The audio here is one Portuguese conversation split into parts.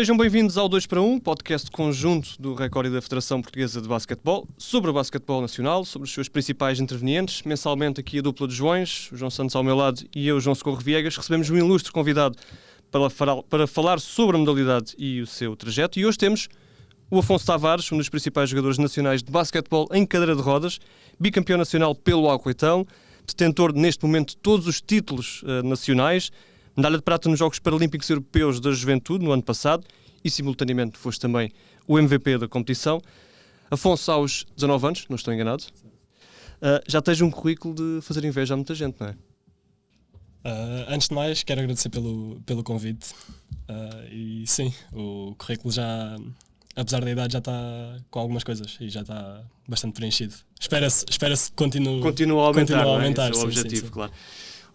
Sejam bem-vindos ao 2 para 1, podcast conjunto do Record e da Federação Portuguesa de Basquetebol, sobre o basquetebol nacional, sobre os seus principais intervenientes. Mensalmente aqui a dupla de Joões, o João Santos ao meu lado e eu, João Socorro Viegas, recebemos um ilustre convidado para falar sobre a modalidade e o seu trajeto. E hoje temos o Afonso Tavares, um dos principais jogadores nacionais de basquetebol em cadeira de rodas, bicampeão nacional pelo Alcoitão, detentor neste momento de todos os títulos nacionais, medalha de prata nos Jogos Paralímpicos Europeus da Juventude no ano passado e simultaneamente foste também o MVP da competição. Afonso, aos 19 anos, não estou enganado, já tens um currículo de fazer inveja a muita gente, não é? Antes de mais, quero agradecer pelo convite. E sim, o currículo já, apesar da idade, já está com algumas coisas e já está bastante preenchido. Espera-se que continue a aumentar, esse é o sim, objetivo, sim. claro.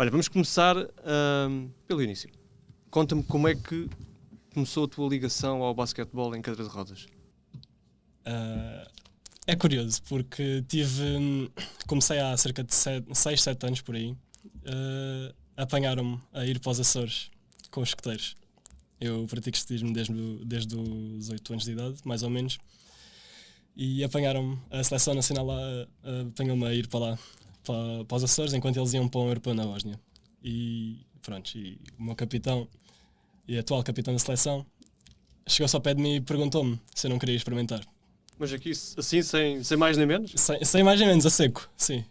Olha, vamos começar pelo início. Conta-me como é que começou a tua ligação ao basquetebol em cadeira de rodas. É curioso, porque comecei há cerca de 6, 7 anos por aí. Apanharam-me a ir para os Açores com os escoteiros. Eu pratico escotismo desde os 8 anos de idade, mais ou menos. E apanharam-me, a seleção nacional lá apanhou-me a ir para lá, para os Açores, enquanto eles iam para um europeu na Bósnia. E pronto, e o meu capitão e atual capitão da seleção chegou-se ao pé de mim e perguntou-me se eu não queria experimentar. Mas aqui, assim, sem mais nem menos? Sem mais nem menos, a seco, sim.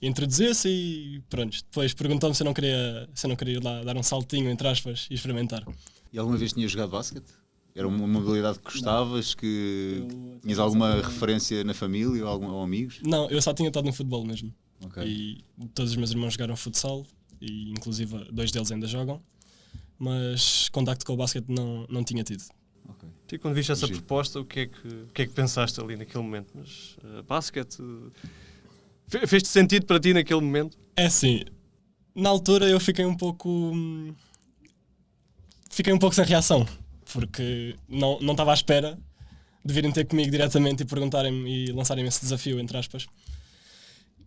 Introduziu-se e pronto. Depois perguntou-me se eu não queria ir lá dar um saltinho, entre aspas, e experimentar. E alguma vez tinhas jogado basquete? Era uma modalidade que gostavas? Tinhas alguma referência na família ou amigos? Não, eu só tinha estado no futebol mesmo. Okay. E todos os meus irmãos jogaram futsal e inclusive 2 deles ainda jogam. Mas contacto com o basquete não tinha tido. Okay. E quando viste essa proposta, o que é que pensaste ali naquele momento? Mas basquete fez-te sentido para ti naquele momento? É assim, na altura eu fiquei um pouco sem reação, porque não estava à espera de virem ter comigo diretamente e perguntarem-me e lançarem-me esse desafio, entre aspas.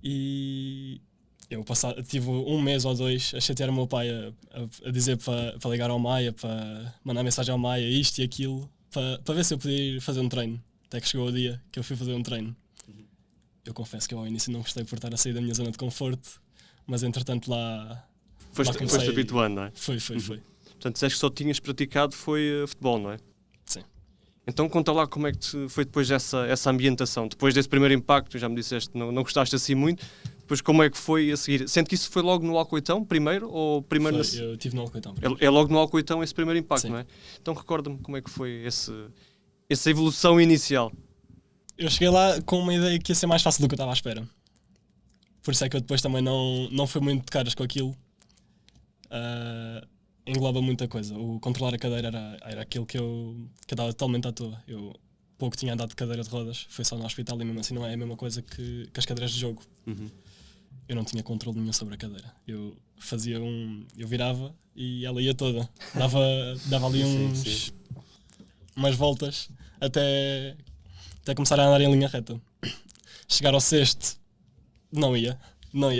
E eu tive 1 mês ou 2 a chatear o meu pai a dizer para ligar ao Maia, para mandar mensagem ao Maia, isto e aquilo, para ver se eu podia ir fazer um treino. Até que chegou o dia que eu fui fazer um treino. Eu confesso que eu ao início não gostei por estar a sair da minha zona de conforto, mas entretanto lá Foste habituando, não é? Foi. Portanto, disseste que só tinhas praticado foi futebol, não é? Sim. Então conta lá como é que foi depois essa ambientação. Depois desse primeiro impacto, já me disseste que não gostaste assim muito, depois como é que foi a seguir? Sente que isso foi logo no Alcoitão primeiro? Ou primeiro eu estive no Alcoitão. É logo no Alcoitão esse primeiro impacto, sim. Não é? Então recorda-me como é que foi essa evolução inicial. Eu cheguei lá com uma ideia que ia ser mais fácil do que eu estava à espera. Por isso é que eu depois também não fui muito de caras com aquilo. Engloba muita coisa. O controlar a cadeira era aquilo que eu dava totalmente à toa. Eu pouco tinha andado de cadeira de rodas, foi só no hospital e mesmo assim não é a mesma coisa que as cadeiras de jogo. Uhum. Eu não tinha controle nenhum sobre a cadeira. Eu virava e ela ia toda. Dava ali umas voltas até começar a andar em linha reta. Chegar ao cesto, não ia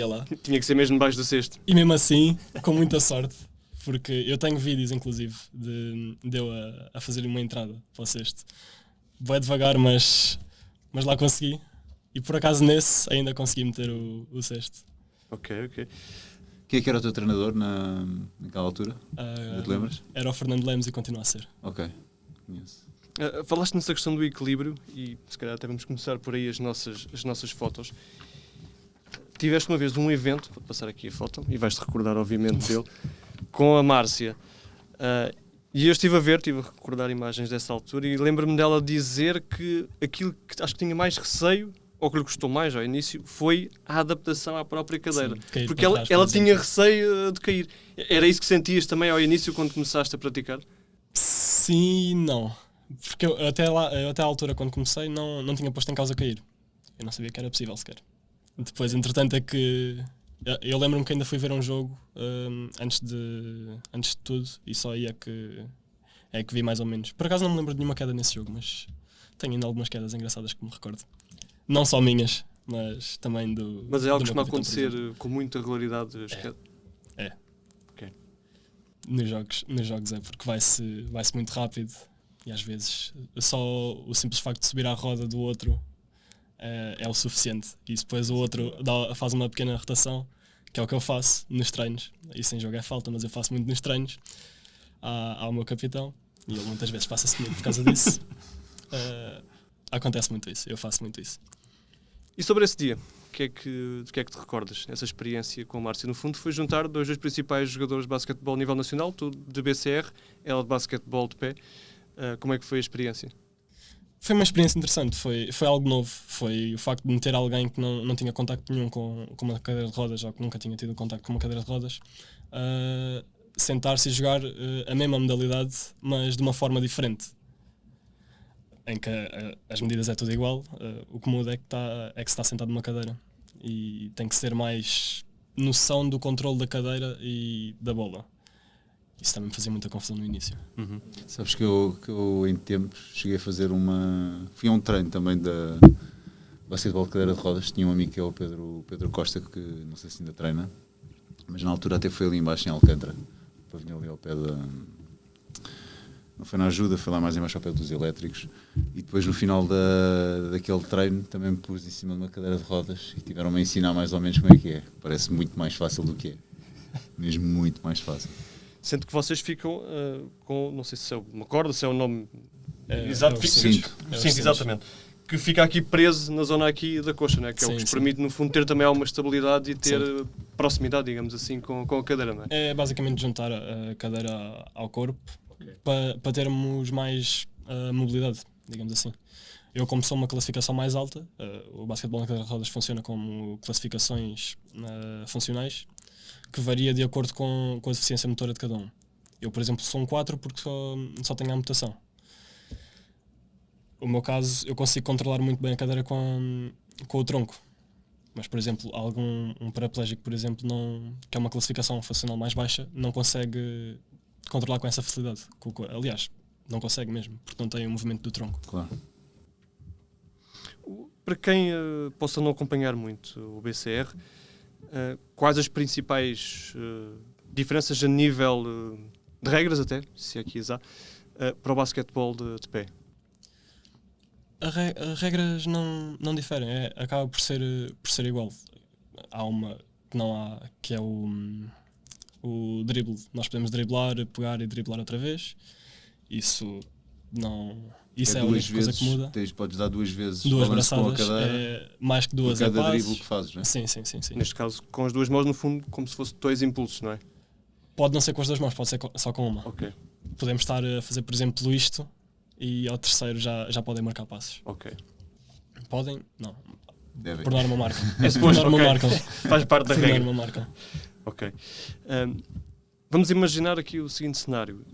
lá. Tinha que ser mesmo debaixo do cesto. E mesmo assim, com muita sorte, porque eu tenho vídeos, inclusive, de eu a fazer uma entrada para o cesto. Vai devagar, mas lá consegui. E por acaso nesse ainda consegui meter o cesto. Ok. Quem é que era o teu treinador naquela altura? Já te lembras? Era o Fernando Lemos e continua a ser. Ok, conheço. Falaste nessa questão do equilíbrio e se calhar até vamos começar por aí as nossas fotos. Tiveste uma vez um evento, vou passar aqui a foto e vais-te recordar obviamente dele, com a Márcia. E eu estive a recordar imagens dessa altura e lembro-me dela dizer que aquilo que acho que tinha mais receio, ou que lhe custou mais ao início, foi a adaptação à própria cadeira. Sim, porque ela tinha receio de cair. Era isso que sentias também ao início quando começaste a praticar? Sim e não. Porque eu até à altura, quando comecei, não tinha posto em causa cair. Eu não sabia que era possível sequer. Depois, entretanto, é que... Eu lembro-me que ainda fui ver um jogo antes de tudo e só aí é que vi mais ou menos. Por acaso não me lembro de nenhuma queda nesse jogo, mas tenho ainda algumas quedas engraçadas que me recordo. Não só minhas, mas também do... Mas é algo que do meu costuma capitão, acontecer com muita regularidade? É. Ok. Nos jogos é porque vai-se muito rápido e às vezes só o simples facto de subir à roda do outro é o suficiente. E depois o outro faz uma pequena rotação, que é o que eu faço nos treinos. Isso em jogo é falta, mas eu faço muito nos treinos. Há o meu capitão e ele muitas vezes passa-se comigo por causa disso. Acontece muito isso, eu faço muito isso. E sobre esse dia, do que é que te recordas? Essa experiência com o Márcio, no fundo, foi juntar dois dos principais jogadores de basquetebol a nível nacional, tu de BCR, ela de basquetebol de pé. Como é que foi a experiência? Foi uma experiência interessante, foi algo novo. Foi o facto de meter alguém que não tinha contacto nenhum com uma cadeira de rodas, ou que nunca tinha tido contacto com uma cadeira de rodas, sentar-se e jogar a mesma modalidade, mas de uma forma diferente. Em que as medidas é tudo igual, o que muda é que se está sentado numa cadeira. E tem que ser mais noção do controle da cadeira e da bola. Isso também me fazia muita confusão no início. Sabes que eu em tempos cheguei a fazer fui a um treino também da basquetebol de cadeira de rodas. Tinha um amigo que é o Pedro Costa, que não sei se ainda treina, mas na altura até foi ali embaixo em Alcântara, o pavilhão ali ao pé não foi na ajuda, foi lá mais embaixo ao pé dos elétricos, e depois no final daquele treino também me pus em cima de uma cadeira de rodas e tiveram-me a ensinar mais ou menos como é que é. Parece muito mais fácil do que é, mesmo muito mais fácil. Sendo que vocês ficam com, não sei se é uma corda, se é o nome exato, cinto. Cinto, exatamente. Que fica aqui preso na zona aqui da coxa, né? Que é o que vos permite, no fundo, ter também alguma estabilidade e ter proximidade, digamos assim, com a cadeira, não é? É basicamente juntar a cadeira ao corpo para termos mais mobilidade, digamos assim. Eu, como sou uma classificação mais alta, o basquetebol na cadeira de rodas funciona como classificações funcionais, que varia de acordo com a deficiência motora de cada um. Eu, por exemplo, sou um 4 porque só tenho a amputação. No meu caso, eu consigo controlar muito bem a cadeira com o tronco. Mas, por exemplo, um paraplégico, por exemplo, que é uma classificação funcional mais baixa, não consegue controlar com essa facilidade. Aliás, não consegue mesmo, porque não tem o movimento do tronco. Claro. Para quem possa não acompanhar muito o BCR, quais as principais diferenças a nível de regras até, se aqui há, para o basquetebol de pé? As regras não diferem, acaba por ser igual. Há uma que não há, que é o drible. Nós podemos driblar, pegar e driblar outra vez. Isso é a única coisa que muda. Podes dar duas vezes duas balanço com a braçadas, cadeira, mais que duas cada passes. drible que fazes, não é? Sim. Neste caso, com as duas mãos, no fundo, como se fosse dois impulsos, não é? Pode não ser com as duas mãos, pode ser só com uma. Ok. Podemos estar a fazer, por exemplo, isto e ao terceiro já podem marcar passes. Ok. Podem? Não. Devem. Por norma marcam. Depois, Por norma ok. marcam. Faz parte da Por regra. norma marcam. Ok. Vamos imaginar aqui o seguinte cenário,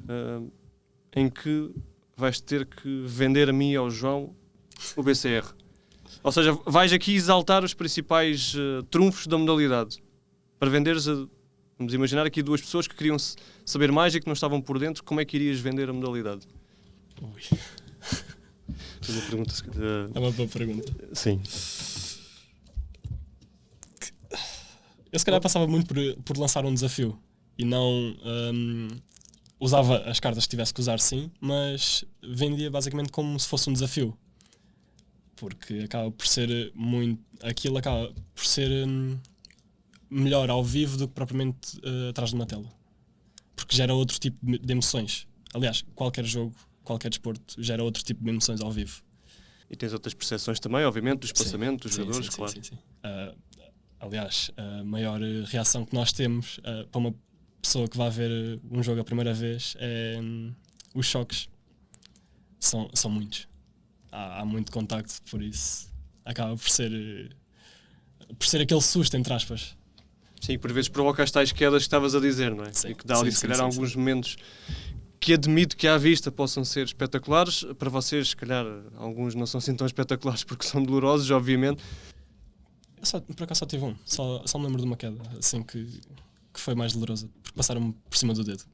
em que vais ter que vender a mim e ao João o BCR. Ou seja, vais aqui exaltar os principais trunfos da modalidade. Para venderes vamos imaginar aqui duas pessoas que queriam saber mais e que não estavam por dentro, como é que irias vender a modalidade? Ui. É uma pergunta. É uma boa pergunta. Sim. Eu se calhar passava muito por lançar um desafio e não usava as cartas que tivesse que usar, sim, mas vendia basicamente como se fosse um desafio, porque acaba por ser aquilo acaba por ser melhor ao vivo do que propriamente atrás de uma tela, porque gera outro tipo de emoções. Aliás, qualquer jogo, qualquer desporto gera outro tipo de emoções ao vivo. E tens outras percepções também, obviamente, do espaçamento dos jogadores, sim, claro. Sim. Aliás, a maior reação que nós temos para uma pessoa que vai ver um jogo a primeira vez é os choques. São muitos. Há muito contacto, por isso acaba por ser aquele susto, entre aspas. Sim, por vezes provoca as tais quedas que estavas a dizer, não é? Sim, E que dá ali, se calhar, sim. alguns momentos que admito que à vista possam ser espetaculares. Para vocês, se calhar, alguns não são assim tão espetaculares porque são dolorosos, obviamente. Por acaso só tive um. Só me lembro de uma queda, assim, que foi mais dolorosa, porque passaram-me por cima do dedo.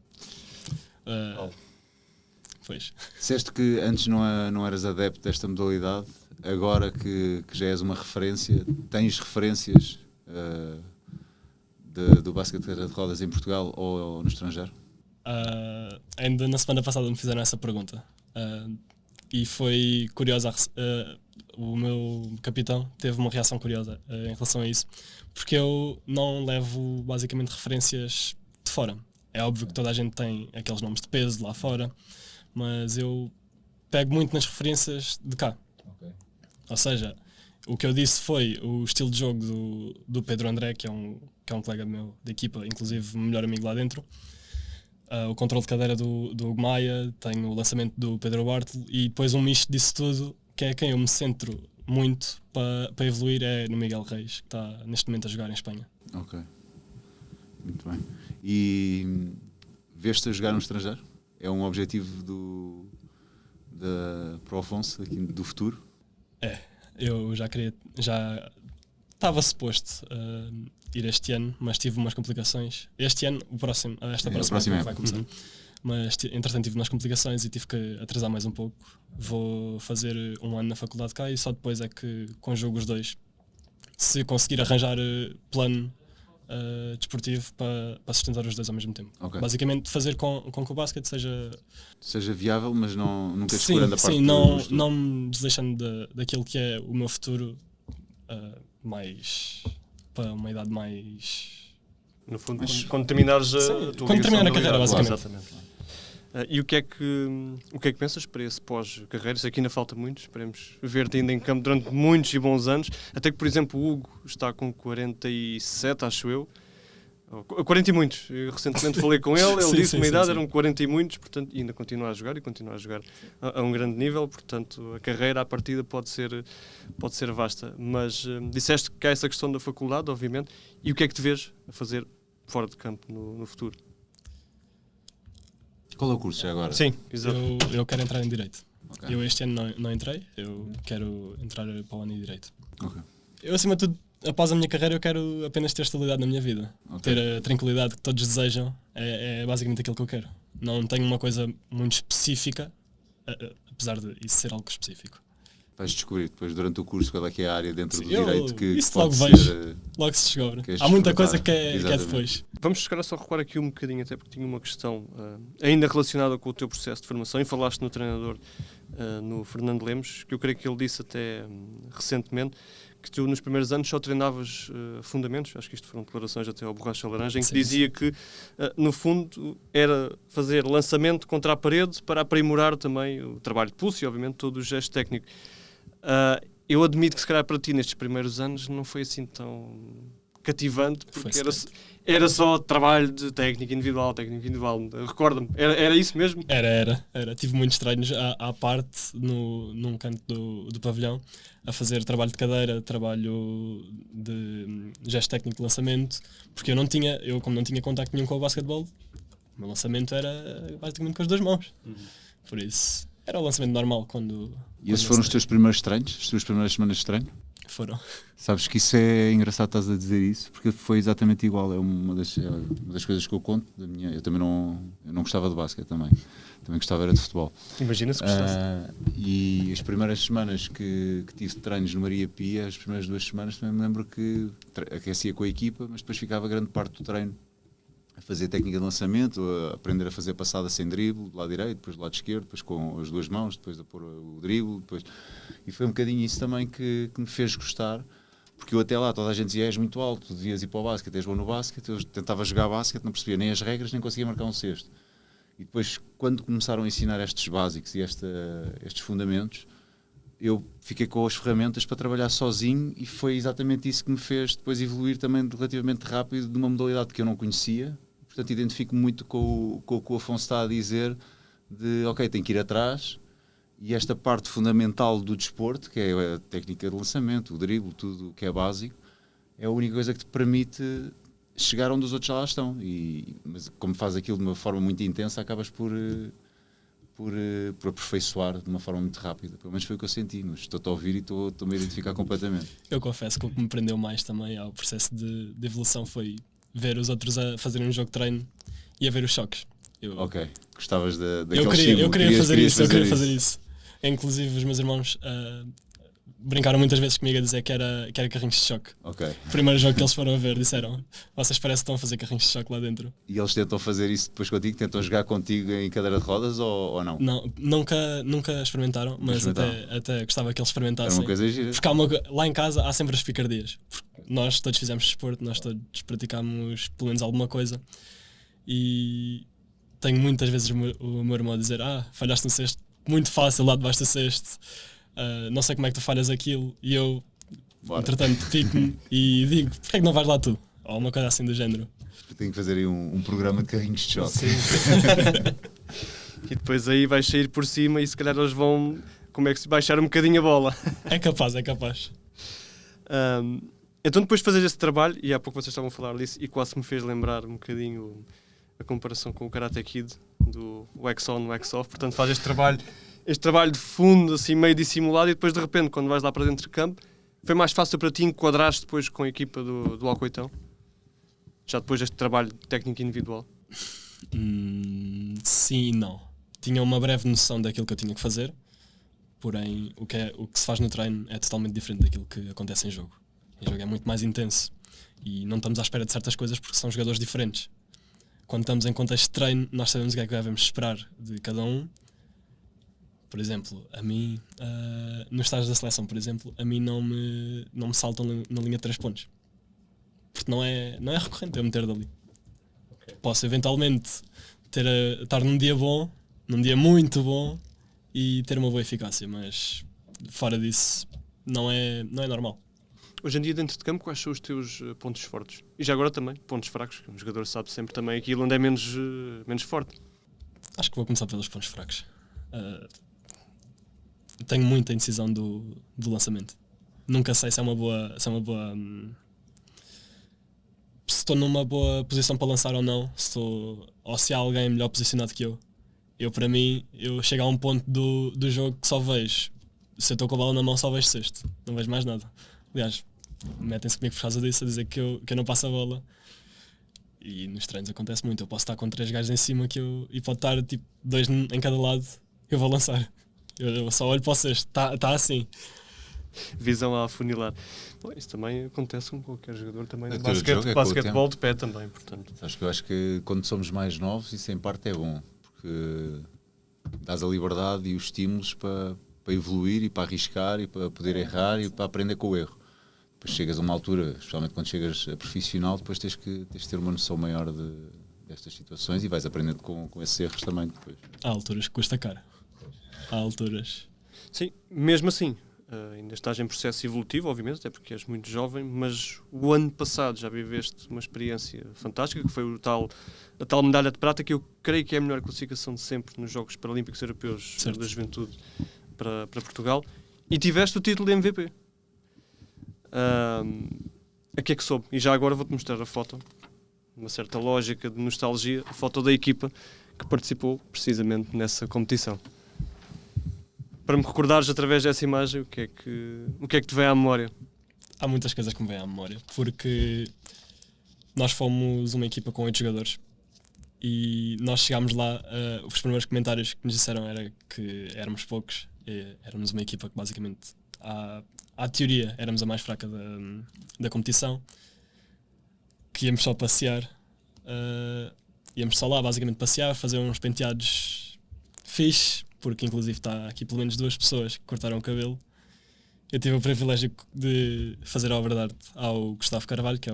Pois. Disseste que antes não eras adepto desta modalidade, agora que já és uma referência, tens referências do basquete de rodas em Portugal ou no estrangeiro? Ainda na semana passada me fizeram essa pergunta. E foi curiosa. O meu capitão teve uma reação curiosa em relação a isso, porque eu não levo basicamente referências de fora. É óbvio que toda a gente tem aqueles nomes de peso lá fora, mas eu pego muito nas referências de cá. Ou seja, o que eu disse foi o estilo de jogo do Pedro André, que é um colega meu da equipa, inclusive o melhor amigo lá dentro. O controle de cadeira do Hugo Maia, tenho o lançamento do Pedro Bartolo e depois um misto disso tudo, que é quem eu me centro muito para evoluir, é no Miguel Reis, que está neste momento a jogar em Espanha. Ok, muito bem. E veste a jogar no estrangeiro? É um objetivo para o Afonso aqui do futuro? Eu já estava suposto ir este ano, mas tive umas complicações. Esta próxima época vai começar. Mas entretanto tive umas complicações e tive que atrasar mais um pouco. Vou fazer um ano na faculdade cá e só depois é que conjugo os dois. Se conseguir arranjar plano desportivo para sustentar os dois ao mesmo tempo. Okay. Basicamente fazer com que o basquete seja viável, mas nunca descurando a parte não me desleixando daquilo que é o meu futuro mais para uma idade mais... No fundo, quando terminares quando terminar a carreira, basicamente. Exatamente. E o que é que pensas para esse pós-carreira? Isso aqui ainda falta muito, esperemos ver-te ainda em campo durante muitos e bons anos, até que, por exemplo, o Hugo está com 47, acho eu, 40 e muitos. Eu recentemente falei com ele disse que uma idade eram 40 e muitos, portanto, e ainda continua a jogar a um grande nível, portanto, a carreira à partida pode ser vasta. Mas disseste que há essa questão da faculdade, obviamente, e o que é que te vês a fazer fora de campo no futuro? Qual é o curso já agora? Sim, exato. Eu quero entrar em Direito. Okay. Eu este ano não entrei, eu quero entrar para o ano de Direito. Okay. Eu, acima de tudo, após a minha carreira, eu quero apenas ter estabilidade na minha vida. Okay. Ter a tranquilidade que todos desejam é basicamente aquilo que eu quero. Não tenho uma coisa muito específica, apesar de isso ser algo específico. Vais descobrir depois durante o curso qual é que é a área dentro do direito que isso pode logo ser, vejo, logo se descobre. Há muita coisa que é depois. Vamos chegar só a recuar aqui um bocadinho, até porque tinha uma questão ainda relacionada com o teu processo de formação, e falaste no treinador, no Fernando Lemos, que eu creio que ele disse até recentemente que tu nos primeiros anos só treinavas fundamentos, acho que isto foram declarações até ao Borracha Laranja, em que dizia que no fundo era fazer lançamento contra a parede para aprimorar também o trabalho de pulso e obviamente todo o gesto técnico. Eu admito que se calhar para ti nestes primeiros anos não foi assim tão cativante, porque era só trabalho de técnica individual. Recorda-me, era isso mesmo? Era. Tive muitos treinos à parte num canto do pavilhão, a fazer trabalho de cadeira, trabalho de gesto técnico de lançamento, porque como não tinha contacto nenhum com o basquetebol, o meu lançamento era basicamente com as duas mãos. Por isso, era o lançamento normal E esses foram os teus primeiros treinos? As tuas primeiras semanas de treino? Foram. Sabes que isso é engraçado, estás a dizer isso, porque foi exatamente igual. É uma das coisas que eu conto da minha. Eu também não gostava de basquete também gostava era de futebol. Imagina se gostasse. E as primeiras semanas que tive treinos no Maria Pia, as primeiras 2 semanas também me lembro que aquecia com a equipa, mas depois ficava grande parte do treino a fazer técnica de lançamento, a aprender a fazer passada sem drible, do lado direito, depois do lado esquerdo, depois com as 2 mãos, depois a pôr o drible, depois... E foi um bocadinho isso também que me fez gostar, porque eu até lá, toda a gente dizia, és muito alto, tu devias ir para o basquete, és bom no basquete, eu tentava jogar basquete, não percebia nem as regras, nem conseguia marcar um cesto. E depois, quando começaram a ensinar estes básicos e estes fundamentos, eu fiquei com as ferramentas para trabalhar sozinho, e foi exatamente isso que me fez depois evoluir também relativamente rápido de uma modalidade que eu não conhecia. Portanto, identifico muito com o que o Afonso está a dizer de, ok, tem que ir atrás, e esta parte fundamental do desporto, que é a técnica de lançamento, o drible, tudo o que é básico, é a única coisa que te permite chegar onde os outros já lá estão. Mas como faz aquilo de uma forma muito intensa, acabas por aperfeiçoar de uma forma muito rápida. Pelo menos foi o que eu senti. Estou-te a ouvir e estou-me a identificar completamente. Eu confesso que o que me prendeu mais também ao processo de evolução foi ver os outros a fazerem um jogo de treino e a ver os choques. Ok, gostavas daquele eu queria fazer isso. Inclusive os meus irmãos brincaram muitas vezes comigo a dizer que era carrinhos de choque. Ok. O primeiro jogo que eles foram a ver disseram: vocês parecem que estão a fazer carrinhos de choque lá dentro. E eles tentam fazer isso depois contigo? Tentam jogar contigo em cadeira de rodas ou não? Não, nunca experimentaram, mas até gostava que eles Era experimentassem. uma coisa gira. Porque lá em casa há sempre as picardias. Porque nós todos fizemos desporto, nós todos praticámos pelo menos alguma coisa. E tenho muitas vezes o meu irmão a dizer: falhaste no cesto, muito fácil lá debaixo do cesto. Não sei como é que tu falhas aquilo. E eu, entretanto, pico-me e digo: porquê é que não vais lá tu? Ou uma coisa assim do género. Tenho que fazer aí um programa de carrinhos de choque. Sim. E depois aí vais sair por cima e se calhar eles vão baixar um bocadinho a bola. É capaz. Então depois de fazer esse trabalho, e há pouco vocês estavam a falar disso e quase me fez lembrar um bocadinho a comparação com o Karate Kid, do wax on, wax off. Portanto faz este trabalho de fundo, assim meio dissimulado, e depois de repente quando vais lá para dentro de campo, foi mais fácil para ti enquadrar-te depois com a equipa do Alcoitão? Já depois deste trabalho técnico individual? Sim e não. Tinha uma breve noção daquilo que eu tinha que fazer, porém o que se faz no treino é totalmente diferente daquilo que acontece em jogo. Em jogo é muito mais intenso e não estamos à espera de certas coisas porque são jogadores diferentes. Quando estamos em contexto de treino, nós sabemos o que é que devemos esperar de cada um. Por exemplo, a mim, no estágio da seleção, por exemplo, a mim não me saltam na linha de 3 pontos. Porque não é recorrente eu meter dali. Okay. Posso eventualmente estar num dia bom, num dia muito bom, e ter uma boa eficácia, mas fora disso não é normal. Hoje em dia, dentro de campo, quais são os teus pontos fortes? E já agora também, pontos fracos, que um jogador sabe sempre também aquilo onde é menos forte. Acho que vou começar pelos pontos fracos. Tenho muita indecisão do lançamento. Nunca sei se é uma boa se estou numa boa posição para lançar ou não, ou se há alguém melhor posicionado que eu. Para mim, eu chego a um ponto do jogo que só vejo, se eu estou com a bola na mão, só vejo cesto, não vejo mais nada. Aliás, metem-se comigo por causa disso, a dizer que eu não passo a bola. E nos treinos acontece muito, eu posso estar com 3 gajos em cima e pode estar tipo 2 em cada lado, eu vou lançar. Eu só olho para o cesto, está assim. Visão a afunilar. Bom, isso também acontece com qualquer jogador também de basquetebol de pé também, portanto. Acho que eu acho que quando somos mais novos isso em parte é bom, porque dás a liberdade e os estímulos para evoluir e para arriscar e para poder errar e para aprender com o erro. Depois chegas a uma altura, especialmente quando chegas a profissional, depois tens que ter uma noção maior destas situações e vais aprendendo com esses erros também depois. Há alturas que custa cara. Há alturas. Sim, mesmo assim. Ainda estás em processo evolutivo, obviamente, até porque és muito jovem, mas o ano passado já viveste uma experiência fantástica, que foi a tal medalha de prata, que eu creio que é a melhor classificação de sempre nos Jogos Paralímpicos Europeus da Juventude para Portugal, e tiveste o título de MVP. A que é que soube? E já agora vou-te mostrar a foto, uma certa lógica de nostalgia, a foto da equipa que participou precisamente nessa competição. Para me recordares através dessa imagem o que é que te vem à memória? Há muitas coisas que me vêm à memória, porque nós fomos uma equipa com 8 jogadores e nós chegámos lá, os primeiros comentários que nos disseram era que éramos poucos, éramos uma equipa que basicamente, à teoria, éramos a mais fraca da competição, que íamos só passear, íamos só lá basicamente passear, fazer uns penteados fixe, porque inclusive está aqui pelo menos 2 pessoas que cortaram o cabelo. Eu tive o privilégio de fazer a obra de arte ao Gustavo Carvalho, que é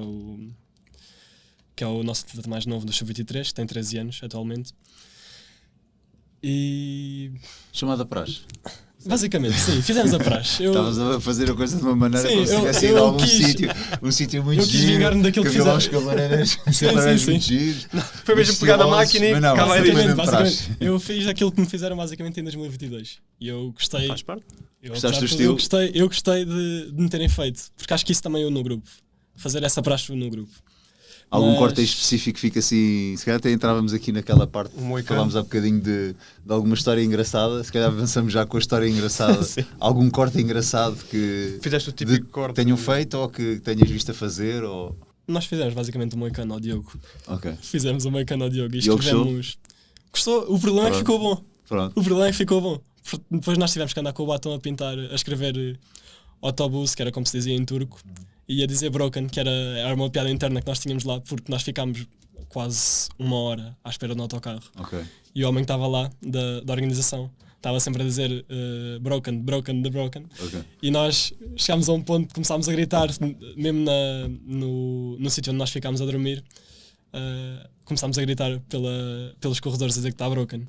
o nosso atleta mais novo do Sub-23, que tem 13 anos atualmente. E... Chamada praxe. Basicamente, sim, fizemos a praxe. Estavas a fazer a coisa de uma maneira sim, como se tivesse ido a algum sítio muito giro. Eu quis vingar-me daquilo que fizeram. Que havia lá uns cabeleireiros muito giros. Foi mesmo pegar na máquina e acabar basicamente, eu fiz aquilo que me fizeram basicamente em 2022. E eu gostei. Faz parte. Gostaste do estilo? Eu gostei de me terem feito, porque acho que isso também eu no grupo. Fazer essa praxe no grupo. Algum corte específico que fica assim, se calhar até entrávamos aqui naquela parte, falámos há bocadinho de alguma história engraçada, se calhar avançamos já com a história engraçada, algum corte engraçado que fizeste o típico corte tenham feito ou que tenhas visto a fazer? Ou... Nós fizemos basicamente um moicano ao Diogo. Okay. Fizemos um moicano ao Diogo e escrevemos. Gostou? O problema é que ficou bom. Pronto. O problema é que ficou bom. Depois nós tivemos que andar com o batom a pintar, a escrever autobus, que era como se dizia em turco, e a dizer broken, que era uma piada interna que nós tínhamos lá, porque nós ficámos quase 1 hora à espera do autocarro. Ok. E o homem que estava lá, da organização, estava sempre a dizer broken, broken, the broken. Ok. E nós chegámos a um ponto que começámos a gritar, mesmo no sítio onde nós ficámos a dormir, começámos a gritar pelos corredores a dizer que está broken.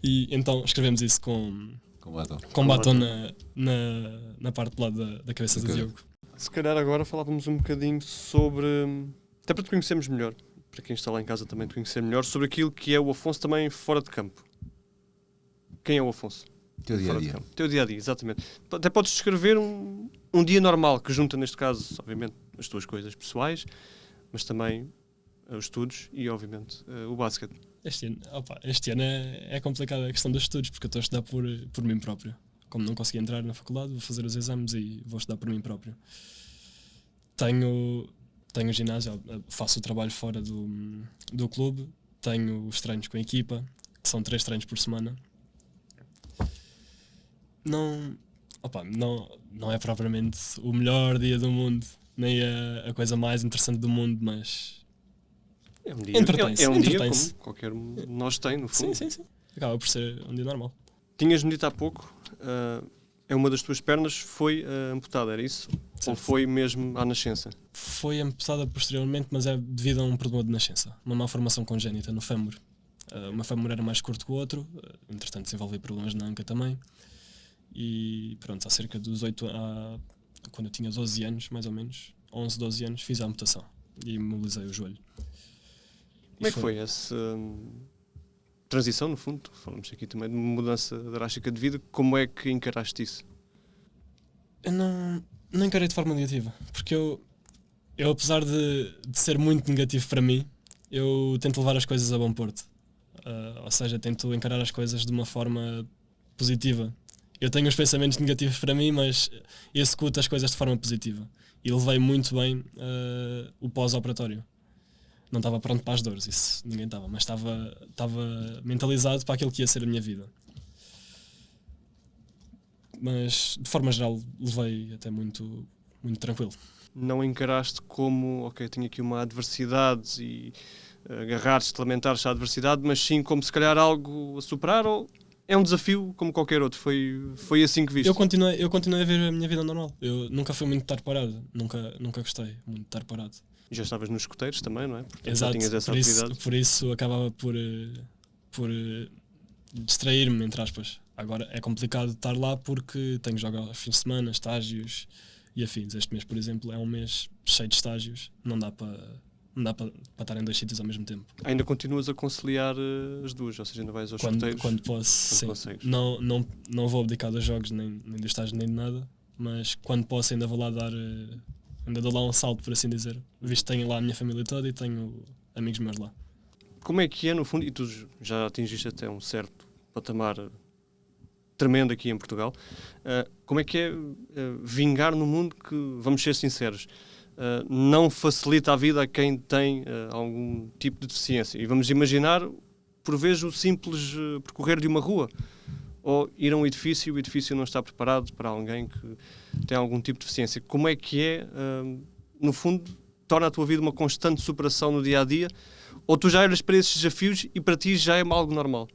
E então escrevemos isso com batom na parte do lado da cabeça do Ok. Diogo. Se calhar agora falávamos um bocadinho sobre, até para te conhecermos melhor, para quem está lá em casa também te conhecer melhor, sobre aquilo que é o Afonso também fora de campo. Quem é o Afonso? Teu dia a Fora de dia. campo. Teu dia-a-dia, exatamente. Até podes descrever um dia normal, que junta neste caso, obviamente, as tuas coisas pessoais, mas também os estudos e, obviamente, o basquete. Este ano é complicada a questão dos estudos, porque eu estou a estudar por mim próprio. Como não consegui entrar na faculdade, vou fazer os exames e vou estudar por mim próprio. Tenho ginásio, faço o trabalho fora do clube, tenho os treinos com a equipa, que são 3 treinos por semana. Não é propriamente o melhor dia do mundo, nem a coisa mais interessante do mundo, mas É um dia, Entretém-se, é um dia entretém-se. como qualquer um de nós tem, no fundo. sim. Acaba por ser um dia normal. Tinhas-me dito há pouco, é uma das tuas pernas foi amputada, era isso? Ou foi mesmo à nascença? Foi amputada posteriormente, mas é devido a um problema de nascença, uma má formação congénita no fémur. O meu fémur era mais curto que o outro, entretanto desenvolvi problemas na anca também. E pronto, há cerca dos quando eu tinha 12 anos, mais ou menos, 11, 12 anos, fiz a amputação e imobilizei o joelho. Como é que foi essa transição, no fundo? Falamos aqui também de uma mudança drástica de vida. Como é que encaraste isso? Eu não encarei de forma negativa, porque eu apesar de ser muito negativo para mim, eu tento levar as coisas a bom porto. Ou seja, tento encarar as coisas de uma forma positiva. Eu tenho os pensamentos negativos para mim, mas eu executo as coisas de forma positiva. E levei muito bem o pós-operatório. Não estava pronto para as dores, isso ninguém estava, mas estava mentalizado para aquilo que ia ser a minha vida. Mas, de forma geral, levei até muito, muito tranquilo. Não encaraste como, ok, tenho aqui uma adversidade e agarrar-te, lamentares a adversidade, mas sim como se calhar algo a superar, ou é um desafio como qualquer outro? Foi assim que viste? Eu continuei a ver a minha vida normal. Eu nunca fui muito de estar parado, nunca gostei muito de estar parado. E já estavas nos escuteiros também, não é? Portanto, Exato, já tinhas essa por atividade. por isso acabava por distrair-me, entre aspas. Agora é complicado estar lá porque tenho jogos aos fins de semana, estágios e afins. Este mês, por exemplo, é um mês cheio de estágios, não dá para estar em 2 sítios ao mesmo tempo. Ainda continuas a conciliar as duas, ou seja, ainda vais aos escuteiros? Quando posso, sim. consegues. Não vou abdicar dos jogos, nem do estágio, nem de nada, mas quando posso ainda vou lá ainda dou lá um salto, por assim dizer, visto que tenho lá a minha família toda e tenho amigos meus lá. Como é que é, no fundo, e tu já atingiste até um certo patamar tremendo aqui em Portugal, como é que é vingar no mundo que, vamos ser sinceros, não facilita a vida a quem tem algum tipo de deficiência? E vamos imaginar, por vezes, o simples percorrer de uma rua, ou ir a um edifício e o edifício não está preparado para alguém que tem algum tipo de deficiência. Como é que é, no fundo, torna a tua vida uma constante superação no dia-a-dia, ou tu já olhas para esses desafios e para ti já é algo normal?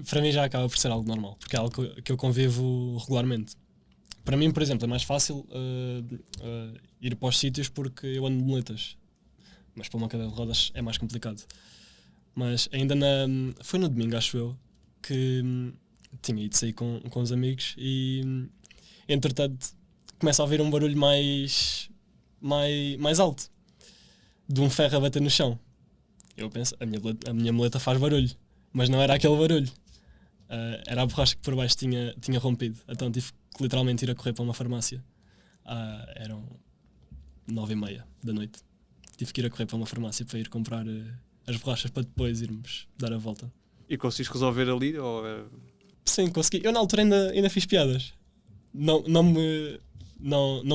Para mim já acaba por ser algo normal, porque é algo que eu convivo regularmente. Para mim, por exemplo, é mais fácil ir para os sítios porque eu ando de muletas, mas para uma cadeira de rodas é mais complicado. Mas ainda foi no domingo, acho eu, que tinha ido sair com os amigos e entretanto começa a ouvir um barulho mais alto, de um ferro a bater no chão. Eu penso, a minha muleta faz barulho, mas não era aquele barulho. Era a borracha que por baixo tinha rompido. Então tive que literalmente ir a correr para uma farmácia. Eram 9h30 da noite. Tive que ir a correr para uma farmácia para ir comprar as borrachas para depois irmos dar a volta. E conseguiste resolver ali? Ou, Sim, consegui. Eu na altura ainda fiz piadas. Não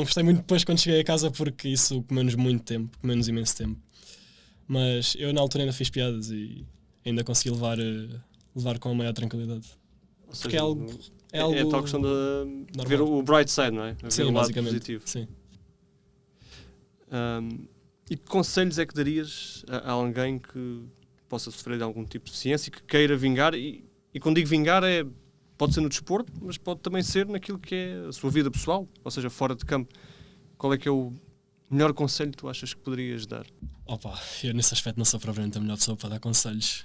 gostei muito depois quando cheguei a casa porque isso comeu-nos muito tempo, comeu-nos imenso tempo. Mas eu na altura ainda fiz piadas e ainda consegui levar com a maior tranquilidade. Ou Porque seja, é algo é a tal questão de normal. ver o bright side, não é? Ver Sim, o lado basicamente. positivo. Sim. E que conselhos é que darias a alguém que possa sofrer de algum tipo de deficiência e que queira vingar? E quando digo vingar, pode ser no desporto, mas pode também ser naquilo que é a sua vida pessoal, ou seja, fora de campo. Qual é que é o melhor conselho que tu achas que poderias dar? Opa, eu nesse aspecto não sou propriamente a melhor pessoa para dar conselhos.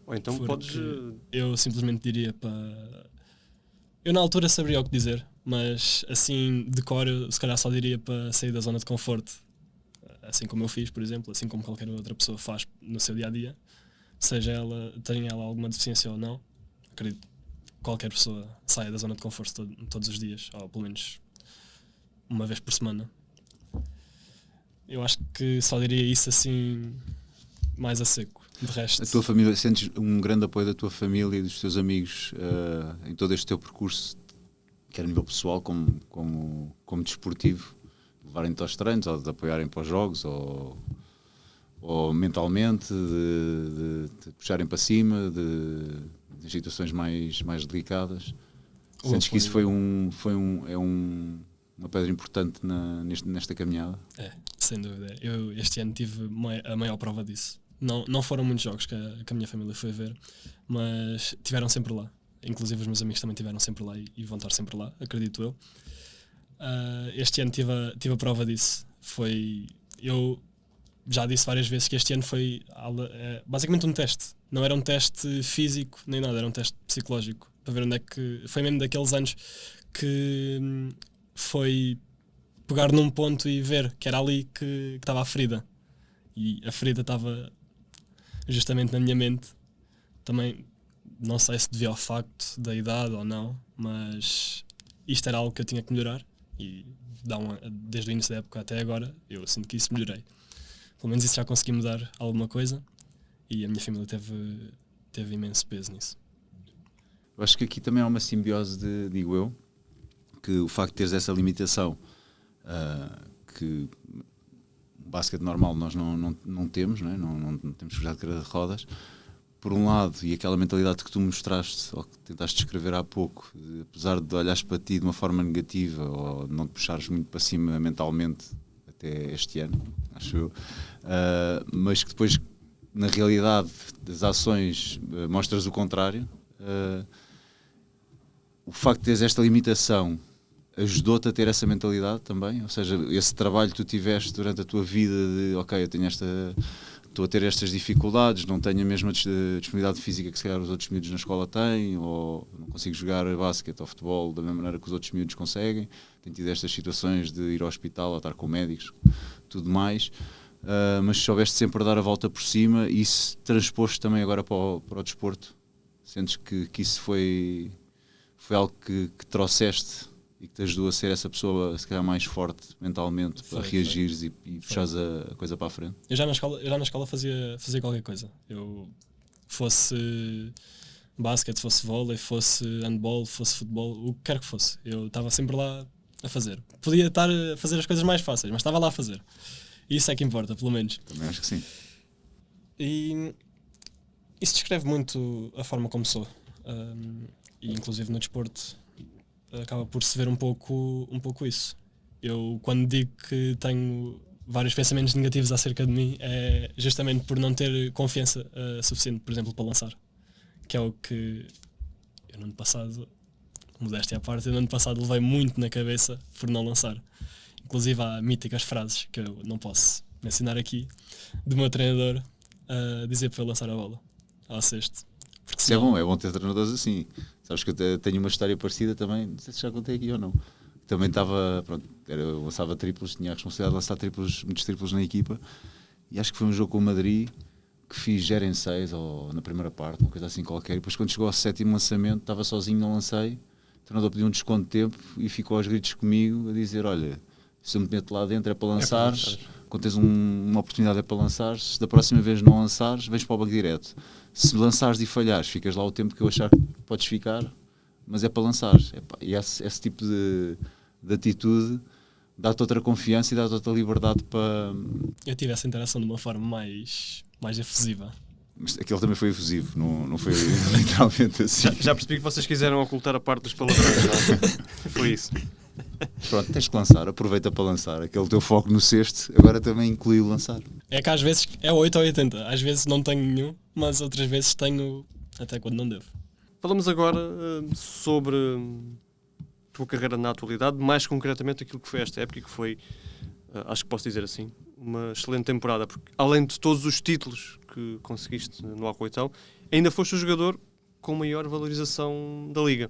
Ou então Porque podes... eu simplesmente diria para... Eu na altura saberia o que dizer, mas assim, de cor, eu se calhar só diria para sair da zona de conforto. Assim como eu fiz, por exemplo, assim como qualquer outra pessoa faz no seu dia-a-dia. Tenha ela alguma deficiência ou não, acredito que qualquer pessoa saia da zona de conforto todos os dias, ou pelo menos uma vez por semana. Eu acho que só diria isso assim, mais a seco. De resto... A tua família, sentes um grande apoio da tua família e dos teus amigos em todo este teu percurso, quer a nível pessoal como desportivo, de levarem-te aos treinos ou de apoiarem para os jogos ou mentalmente, de te puxarem para cima, de situações mais delicadas? Sentes que isso é uma pedra importante nesta caminhada? É, sem dúvida. Eu este ano tive a maior prova disso. Não foram muitos jogos que a minha família foi ver, mas tiveram sempre lá. Inclusive os meus amigos também tiveram sempre lá e vão estar sempre lá, acredito eu. Este ano tive a prova disso. Eu já disse várias vezes que este ano foi basicamente um teste. Não era um teste físico nem nada, era um teste psicológico. Para ver onde é que... Foi mesmo daqueles anos que foi pegar num ponto e ver que era ali que estava a ferida. E a ferida estava justamente na minha mente. Também não sei se devia ao facto da idade ou não, mas isto era algo que eu tinha que melhorar e desde o início da época até agora eu sinto que isso melhorei. Pelo menos isso já consegui mudar alguma coisa e a minha família teve imenso peso nisso. Eu acho que aqui também há uma simbiose digo eu, que o facto de teres essa limitação que o basquete normal nós não temos, não temos que jogar de cadeira de rodas, por um lado, e aquela mentalidade que tu mostraste, ou que tentaste descrever há pouco, apesar de olhares para ti de uma forma negativa, ou não te puxares muito para cima mentalmente, até este ano, acho eu, mas que depois, na realidade das ações, mostras o contrário. O facto de teres esta limitação ajudou-te a ter essa mentalidade também? Ou seja, esse trabalho que tu tiveste durante a tua vida de, ok, estou a ter estas dificuldades, não tenho a mesma disponibilidade física que se calhar os outros miúdos na escola têm, ou não consigo jogar basquete ou futebol da mesma maneira que os outros miúdos conseguem, tenho tido estas situações de ir ao hospital ou estar com médicos, tudo mais, mas soubeste sempre dar a volta por cima e isso transposto também agora para o desporto? Sentes que isso foi algo que trouxeste e que te ajudou a ser essa pessoa se calhar mais forte mentalmente para reagires e puxares a coisa para a frente? Eu já na escola fazia qualquer coisa. Eu fosse basquete, fosse vôlei, fosse handball, fosse futebol, o que quer que fosse. Eu estava sempre lá a fazer. Podia estar a fazer as coisas mais fáceis, mas estava lá a fazer. E isso é que importa, pelo menos. Também acho que sim. E isso descreve muito a forma como sou. E inclusive no desporto acaba por se ver um pouco isso. Eu quando digo que tenho vários pensamentos negativos acerca de mim é justamente por não ter confiança suficiente, por exemplo, para lançar, que é o que eu no ano passado, modéstia à parte, eu no ano passado levei muito na cabeça por não lançar. Inclusive há míticas frases que eu não posso mencionar aqui do meu treinador a dizer para eu lançar a bola ao cesto. Isso é bom ter treinadores assim. Sabes que eu tenho uma história parecida também, não sei se já contei aqui ou não. Também estava, eu lançava triplos, tinha a responsabilidade de lançar muitos triplos na equipa e acho que foi um jogo com o Madrid que fiz 0 em 6 ou na primeira parte, uma coisa assim qualquer, e depois quando chegou ao 7º lançamento estava sozinho, não lancei, o treinador pediu um desconto de tempo e ficou aos gritos comigo a dizer, olha, se eu me meto lá dentro é para lançares, quando tens uma oportunidade é para lançares, se da próxima vez não lançares, vens para o banco direto. Se lançares e falhares, ficas lá o tempo que eu achar que podes ficar, mas é para lançares. E esse tipo de atitude dá-te outra confiança e dá-te outra liberdade para... Eu tive essa interação de uma forma mais efusiva. Mas aquele também foi efusivo, não foi literalmente assim. Já percebi que vocês quiseram ocultar a parte dos palavrões, não é? Foi isso. Pronto, tens que lançar, aproveita para lançar. Aquele teu foco no cesto, agora também inclui o lançar. É que às vezes é 8 ou 80. Às vezes não tenho nenhum, mas outras vezes tenho até quando não devo. Falamos agora sobre a tua carreira na atualidade, mais concretamente aquilo que foi esta época e que foi, acho que posso dizer assim, uma excelente temporada, porque além de todos os títulos que conseguiste no Alcoitão, ainda foste o jogador com maior valorização da Liga.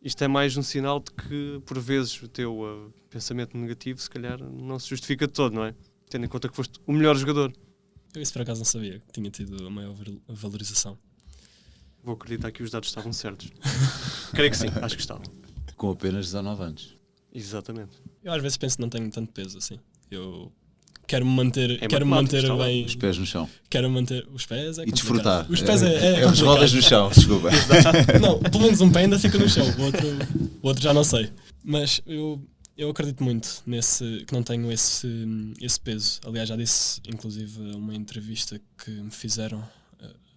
Isto é mais um sinal de que, por vezes, o teu pensamento negativo, se calhar, não se justifica de todo, não é? Tendo em conta que foste o melhor jogador. Eu isso por acaso não sabia, que tinha tido a maior valorização. Vou acreditar que os dados estavam certos. Creio que sim, acho que estavam. Com apenas 19 anos. Exatamente. Eu às vezes penso que não tenho tanto peso assim. Eu quero-me manter, É quero-me manter matemático, está bem. Os pés no chão. Quero manter os pés é E complicado. desfrutar. Os pés é as rodas no chão, desculpa. Não, pelo menos um pé ainda fica no chão, o outro já não sei. Mas eu acredito muito nesse, que não tenho esse peso. Aliás, já disse, inclusive, uma entrevista que me fizeram,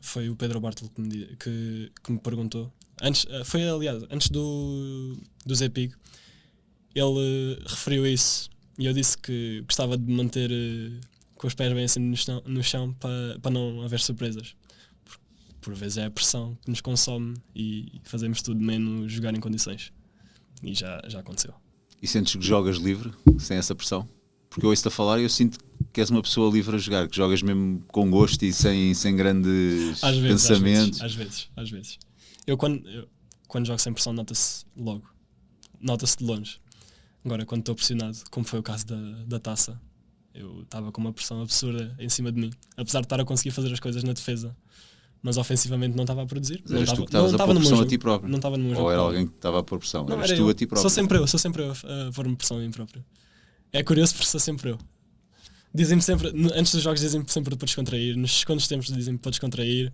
foi o Pedro Bartolo que me perguntou. Antes do Zé Pigo, ele referiu isso e eu disse que gostava de manter com os pés bem assim no chão para não haver surpresas. Por vezes é a pressão que nos consome e fazemos tudo menos jogar em condições. E já aconteceu. E sentes que jogas livre, sem essa pressão? Porque eu ouço-te a falar e eu sinto que és uma pessoa livre a jogar, que jogas mesmo com gosto e sem grandes pensamentos. Às vezes. Eu quando jogo sem pressão nota-se logo. Nota-se de longe. Agora, quando estou pressionado, como foi o caso da taça, eu estava com uma pressão absurda em cima de mim. Apesar de estar a conseguir fazer as coisas na defesa, mas ofensivamente não estava a produzir. Mas eras tu que estavas a pôr pressão a ti próprio? Não estava no meu jogo. Ou era alguém que estava a pôr pressão? Não, Eras era tu eu. a ti próprio? Sou sempre eu a pôr-me pressão a mim próprio. É curioso porque sou sempre eu. Dizem-me sempre, antes dos jogos dizem-me sempre para descontrair, nos segundos tempos dizem-me para descontrair,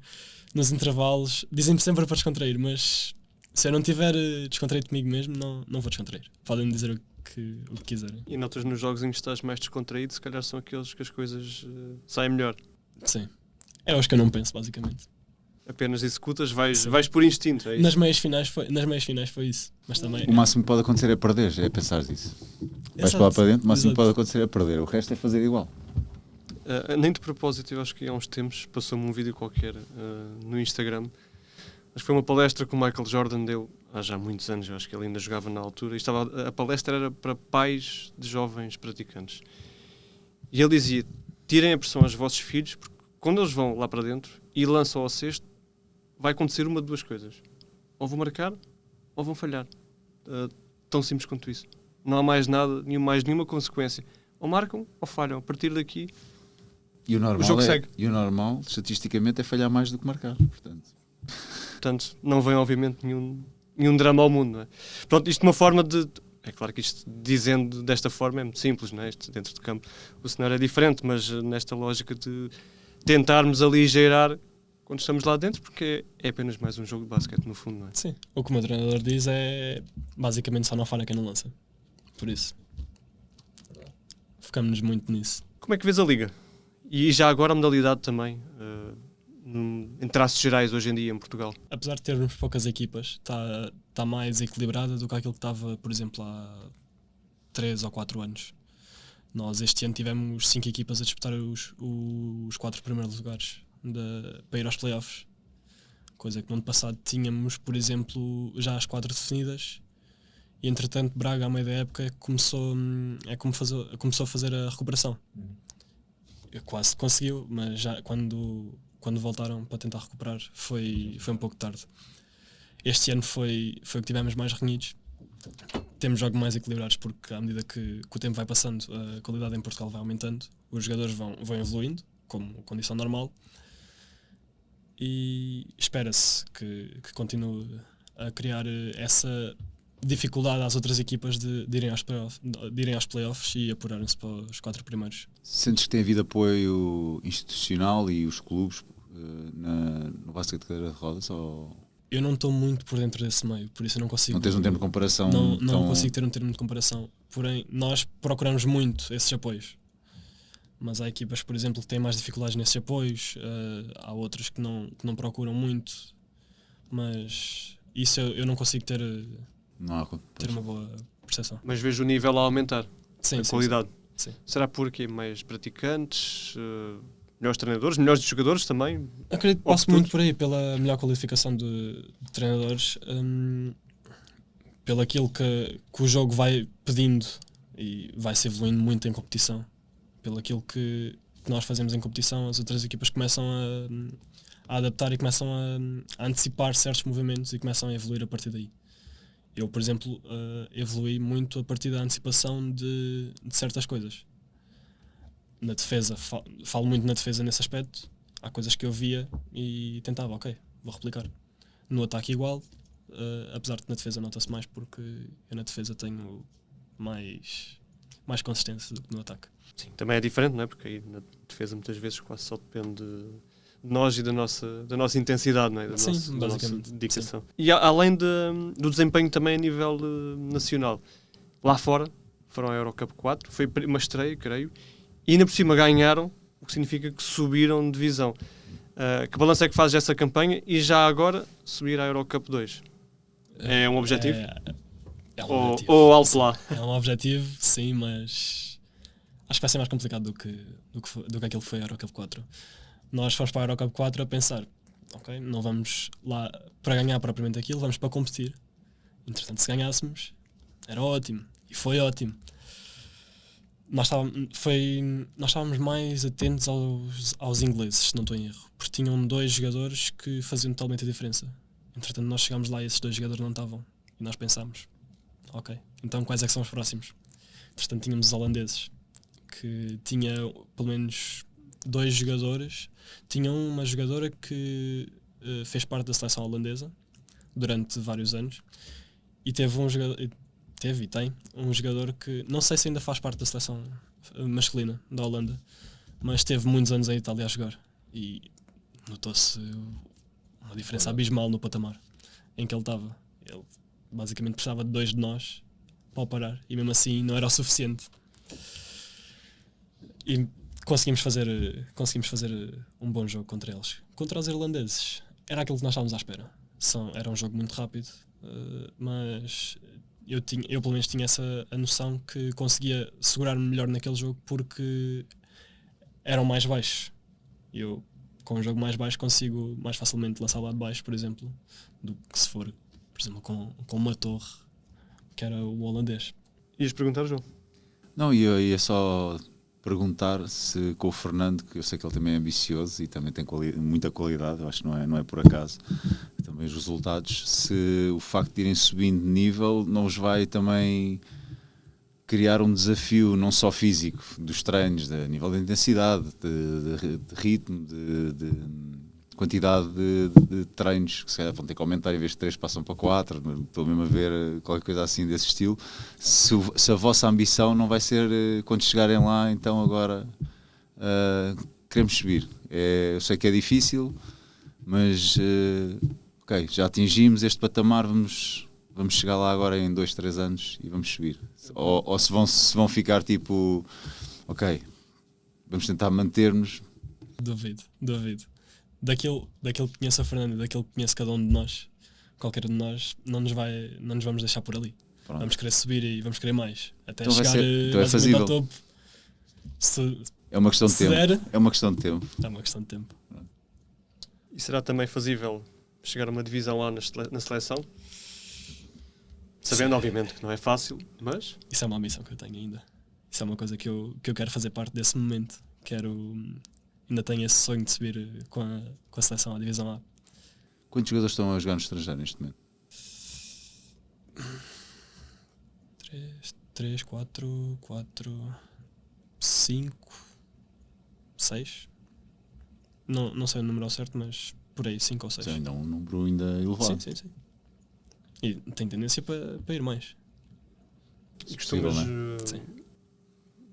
nos intervalos dizem-me sempre para descontrair, mas se eu não estiver descontraído comigo mesmo, não vou descontrair. Podem dizer o que quiserem. E notas nos jogos em que estás mais descontraído, se calhar são aqueles que as coisas saem melhor. Sim. É os que eu não penso, basicamente. Apenas executas, vais por instinto. É isso? Nas meias finais foi isso. Mas também O máximo que pode acontecer é perder, é pensar nisso. Vais Exato, para lá para dentro, o máximo que exato. pode acontecer é perder, o resto é fazer igual. Nem de propósito, eu acho que há uns tempos passou-me um vídeo qualquer no Instagram. Acho que foi uma palestra que o Michael Jordan deu há já muitos anos, eu acho que ele ainda jogava na altura, e a palestra era para pais de jovens praticantes. E ele dizia, tirem a pressão aos vossos filhos, porque quando eles vão lá para dentro e lançam ao cesto, vai acontecer uma de duas coisas. Ou vão marcar, ou vão falhar. Tão simples quanto isso. Não há mais nada, nenhuma consequência. Ou marcam, ou falham. A partir daqui, E o normal, o jogo segue. E o normal, estatisticamente, é falhar mais do que marcar. Portanto, não vem obviamente nenhum drama ao mundo. Não é? Pronto, isto de uma forma de... É claro que isto, dizendo desta forma, é muito simples, não é? Isto, dentro de campo o cenário é diferente, mas nesta lógica de tentarmos aligeirar quando estamos lá dentro, porque é apenas mais um jogo de basquete, no fundo, não é? Sim. O que o meu treinador diz é basicamente só não falha quem não lança. Por isso. Focamos-nos muito nisso. Como é que vês a Liga? E já agora a modalidade também, em traços gerais hoje em dia em Portugal? Apesar de termos poucas equipas, está mais equilibrada do que aquilo que estava, por exemplo, há 3 ou 4 anos. Nós este ano tivemos 5 equipas a disputar os 4 primeiros lugares para ir aos playoffs. Coisa que no ano passado tínhamos, por exemplo, já as 4 definidas. E entretanto Braga, à meio da época, começou a fazer a recuperação. Quase conseguiu, mas já quando voltaram para tentar recuperar foi um pouco tarde. Este ano foi o que tivemos mais renhidos. Temos jogos mais equilibrados porque à medida que o tempo vai passando, a qualidade em Portugal vai aumentando, os jogadores vão evoluindo, como condição normal, e espera-se que continue a criar essa dificuldade às outras equipas de irem aos playoffs e apurarem-se para os 4 primeiros. Sentes que tem havido apoio institucional e os clubes no basquete de cadeira de rodas? Ou Eu não estou muito por dentro desse meio, por isso eu não consigo... não tens um termo de comparação? Não consigo ter um termo de comparação. Porém, nós procuramos muito esses apoios. Mas há equipas, por exemplo, que têm mais dificuldades nesses apoios, há outras que não procuram muito, mas isso eu não consigo ter uma boa percepção. Mas vejo o nível a aumentar, Sim, a qualidade. Sim. Será porque mais praticantes, melhores treinadores, melhores jogadores também? Acredito que passo muito por aí, pela melhor qualificação de treinadores, pelo aquilo que o jogo vai pedindo e vai-se evoluindo muito em competição. Pelo aquilo que nós fazemos em competição, as outras equipas começam a adaptar e começam a antecipar certos movimentos e começam a evoluir a partir daí. Eu, por exemplo, evolui muito a partir da antecipação de certas coisas. Na defesa, falo muito na defesa nesse aspecto. Há coisas que eu via e tentava, ok, vou replicar. No ataque igual, apesar de que na defesa nota-se mais, porque eu na defesa tenho mais consistência do que no ataque. Sim, também é diferente, não é? Porque aí na defesa muitas vezes quase só depende de nós e da nossa intensidade, não é? Da nossa dedicação. Sim. E além do desempenho também a nível nacional, lá fora, foram à Eurocup 4, foi uma estreia, creio, e ainda por cima ganharam, o que significa que subiram de divisão. Que balanço é que fazes essa campanha e já agora subir à Eurocup 2? É um objetivo? É um objetivo. Ou alto lá? É um objetivo, sim, mas acho que vai ser mais complicado do que aquilo que foi a Eurocup 4. Nós fomos para a Eurocup 4 a pensar, ok, não vamos lá para ganhar propriamente aquilo, vamos para competir. Entretanto, se ganhássemos, era ótimo. E foi ótimo. Nós estávamos mais atentos aos ingleses, se não estou em erro, porque tinham 2 jogadores que faziam totalmente a diferença. Entretanto, nós chegámos lá e esses 2 jogadores não estavam. E nós pensámos, ok, então quais é que são os próximos? Entretanto, tínhamos os holandeses, que tinha pelo menos 2 jogadores. Tinha uma jogadora que fez parte da seleção holandesa durante vários anos e tem um jogador que não sei se ainda faz parte da seleção masculina da Holanda, mas teve muitos anos em Itália a jogar e notou-se uma diferença abismal no patamar em que ele estava. Ele basicamente precisava de 2 de nós para o parar e mesmo assim não era o suficiente. E conseguimos fazer um bom jogo contra eles. Contra os irlandeses, era aquilo que nós estávamos à espera. Era um jogo muito rápido, mas eu pelo menos tinha a noção que conseguia segurar-me melhor naquele jogo porque eram mais baixos. Eu, com um jogo mais baixo, consigo mais facilmente lançar lá de baixo, por exemplo, do que se for, por exemplo, com uma torre, que era o holandês. Ias perguntar, João? Não, eu ia só perguntar se com o Fernando, que eu sei que ele também é ambicioso e também tem muita qualidade, eu acho que não é por acaso, também os resultados, se o facto de irem subindo de nível não os vai também criar um desafio não só físico dos treinos, de nível de intensidade, de ritmo, de quantidade de treinos que se calhar vão ter que aumentar, em vez de 3 passam para 4, estou mesmo a ver qualquer coisa assim desse estilo. Se a vossa ambição não vai ser quando chegarem lá, então agora queremos subir. Eu sei que é difícil, mas ok, já atingimos este patamar, vamos chegar lá agora em 2, 3 anos e vamos subir. Ou se vão ficar tipo, ok, vamos tentar manter-nos. Duvido. Daquilo que conheço a Fernanda, daquilo que conheço cada um de nós, qualquer um de nós, não nos vamos deixar por ali. Pronto. Vamos querer subir e vamos querer mais. Até então chegar ao topo. É uma questão de tempo. É uma questão de tempo. É uma questão de tempo. E será também fazível chegar a uma divisão A na seleção? Sabendo, obviamente, que não é fácil, mas... Isso é uma ambição que eu tenho ainda. Isso é uma coisa que eu quero fazer parte desse momento. Ainda tenho esse sonho de subir com a seleção à divisão A. Quantos jogadores estão a jogar no estrangeiro neste momento? 3, 4, 5, 6. Não sei o número ao certo, mas por aí, 5 ou 6. Sim, ainda é um número ainda elevado. Sim. E tem tendência para ir mais. E costumas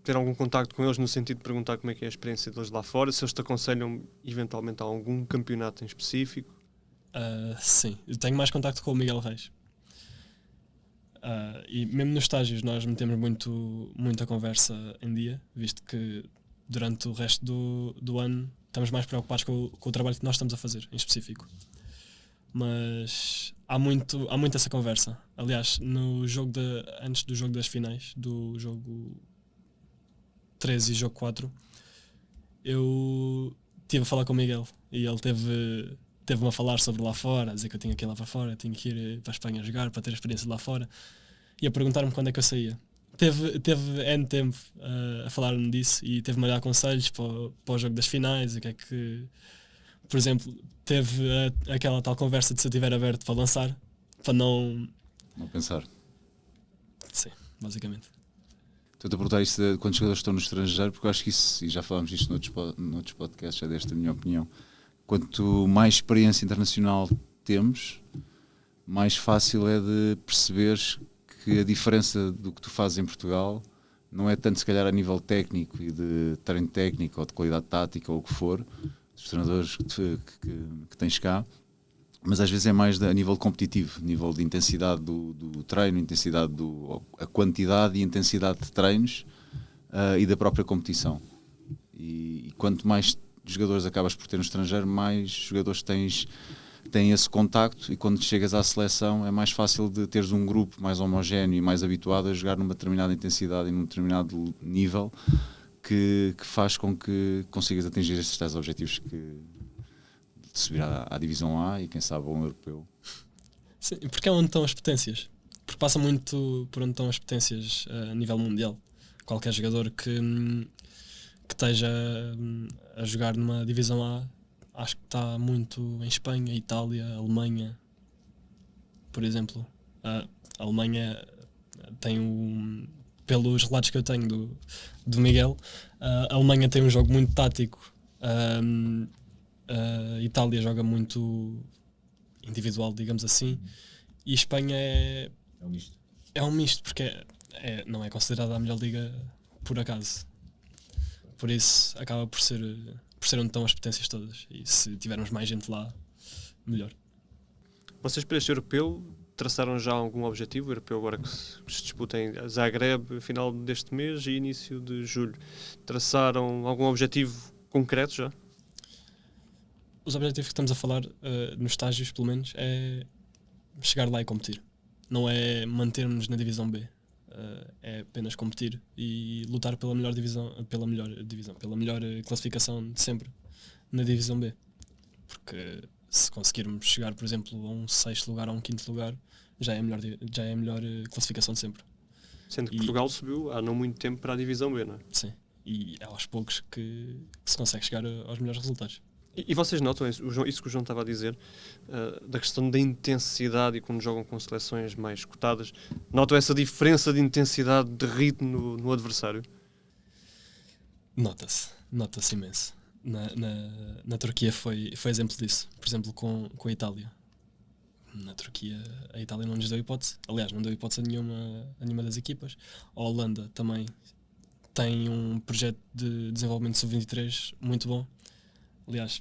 ter algum contacto com eles no sentido de perguntar como é que é a experiência deles lá fora, se eles te aconselham eventualmente a algum campeonato em específico? Sim, eu tenho mais contacto com o Miguel Reis. E mesmo nos estágios nós metemos muita conversa em dia, visto que durante o resto do ano estamos mais preocupados com o trabalho que nós estamos a fazer, em específico. Mas há muito essa conversa. Aliás, antes do jogo das finais, do jogo 13 e jogo 4, eu estive a falar com o Miguel e ele teve-me a falar sobre lá fora, a dizer que eu tinha que ir lá para fora, tinha que ir para a Espanha jogar, para ter a experiência de lá fora, e a perguntar-me quando é que eu saía. Teve N tempo a falar-me disso e teve-me a dar conselhos para o jogo das finais, o que é que... Por exemplo, teve aquela tal conversa de se eu estiver aberto para lançar, para não pensar. Sim, basicamente. Estou-te a perguntar isso de quantos jogadores estão no estrangeiro, porque eu acho que isso, e já falámos disto noutros podcasts, já desta a minha opinião, quanto mais experiência internacional temos, mais fácil é de perceberes que a diferença do que tu fazes em Portugal não é tanto se calhar a nível técnico e de treino técnico ou de qualidade tática ou o que for, dos treinadores que tens cá, mas às vezes é mais a nível competitivo, nível de intensidade do treino, a quantidade e intensidade de treinos e da própria competição. E quanto mais jogadores acabas por ter no estrangeiro, mais jogadores têm esse contacto, e quando chegas à seleção é mais fácil de teres um grupo mais homogéneo e mais habituado a jogar numa determinada intensidade e num determinado nível que faz com que consigas atingir estes tais objetivos de subir à divisão A e quem sabe ao europeu. Sim, porque é onde estão as potências. Porque passa muito por onde estão as potências a nível mundial. Qualquer jogador que esteja a jogar numa divisão A, acho que está muito em Espanha, Itália, Alemanha, por exemplo. A Alemanha tem pelos relatos que eu tenho do Miguel, a Alemanha tem um jogo muito tático, a Itália joga muito individual, digamos assim, e a Espanha é um misto. É um misto, porque não é considerada a melhor liga por acaso. Por isso acaba por ser onde estão as potências todas, e se tivermos mais gente lá, melhor. Vocês para este europeu traçaram já algum objetivo? O europeu agora que se disputa em Zagreb, final deste mês e início de julho. Traçaram algum objetivo concreto já? Os objetivos que estamos a falar, nos estágios pelo menos, é chegar lá e competir. Não é manter-nos na divisão B. É apenas competir e lutar pela melhor classificação de sempre na divisão B. Porque se conseguirmos chegar, por exemplo, a um 6º lugar ou a um 5º lugar, já é a melhor classificação de sempre. Sendo que Portugal subiu há não muito tempo para a divisão B, não é? Sim, e é aos poucos que se consegue chegar aos melhores resultados. E vocês notam isso que o João estava a dizer, da questão da intensidade, e quando jogam com seleções mais cotadas, notam essa diferença de intensidade, de ritmo no adversário? Nota-se imenso. Na Turquia foi exemplo disso, por exemplo com a Itália. Na Turquia a Itália não nos deu hipótese, aliás não deu hipótese a nenhuma das equipas. A Holanda também tem um projeto de desenvolvimento sub-23 muito bom. Aliás,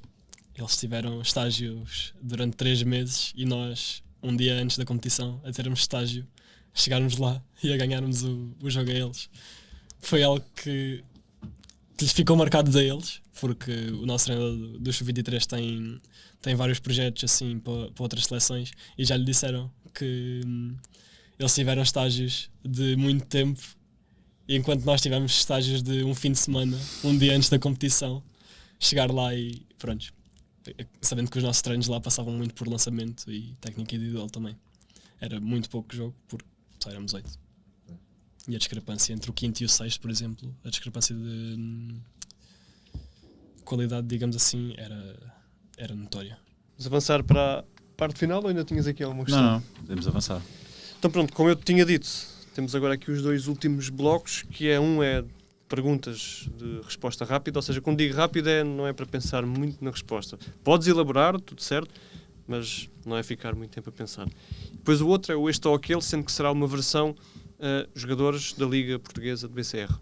eles tiveram estágios durante 3 meses e nós, um dia antes da competição, a termos estágio, chegarmos lá e a ganharmos o jogo a eles. Foi algo que lhes ficou marcado a eles, porque o nosso treinador do Sub-23 tem vários projetos assim para outras seleções, e já lhe disseram que eles tiveram estágios de muito tempo, e enquanto nós tivemos estágios de um fim de semana, um dia antes da competição, chegar lá e pronto, sabendo que os nossos treinos lá passavam muito por lançamento e técnica individual também. Era muito pouco jogo, porque só éramos 8. E a discrepância entre o 5º e o 6º, por exemplo, a discrepância de qualidade, digamos assim, era notória. Vamos avançar para a parte final ou ainda tinhas aqui alguma questão? Não, podemos avançar. Então pronto, como eu te tinha dito, temos agora aqui os 2 últimos blocos, que é perguntas de resposta rápida, ou seja, quando digo rápida não é para pensar muito na resposta. Podes elaborar, tudo certo, mas não é ficar muito tempo a pensar. Depois o outro é o este ou aquele, sendo que será uma versão jogadores da Liga Portuguesa de BCR.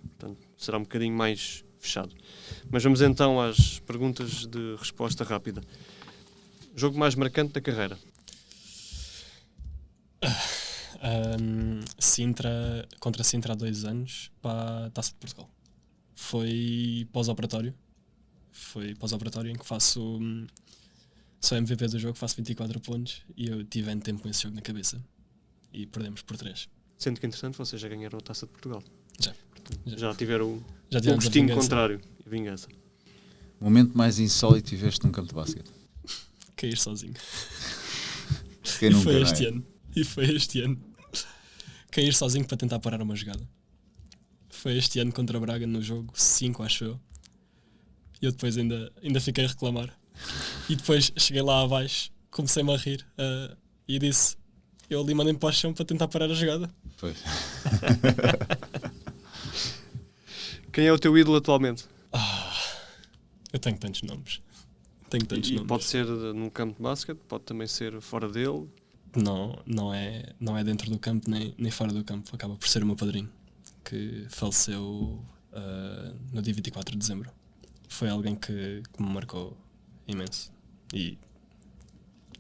Portanto, será um bocadinho mais fechado. Mas vamos então às perguntas de resposta rápida. Jogo mais marcante da carreira? Sintra, contra Sintra há 2 anos, para a Taça de Portugal. foi pós-operatório. Foi pós-operatório em que sou MVP do jogo, faço 24 pontos e eu tive N tempo com esse jogo na cabeça. E perdemos por 3. Sendo que, entretanto, vocês já ganharam a Taça de Portugal. Já tiveram Já o tivemos a gostinho vingança. contrário, a vingança. O momento mais insólito que tiveste num campo de basquete. Cair sozinho. Quem E nunca, foi não é? este ano. Cair sozinho para tentar parar uma jogada. Foi este ano contra a Braga no jogo 5, acho eu. E eu depois ainda fiquei a reclamar. E depois cheguei lá abaixo, comecei-me a rir e disse: eu ali mandei-me para o chão para tentar parar a jogada. Pois. Quem é o teu ídolo atualmente? Eu tenho tantos nomes. E pode ser num campo de basquete, pode também ser fora dele. Não é dentro do campo nem fora do campo. Acaba por ser o meu padrinho, que faleceu no dia 24 de dezembro. Foi alguém que me marcou imenso. E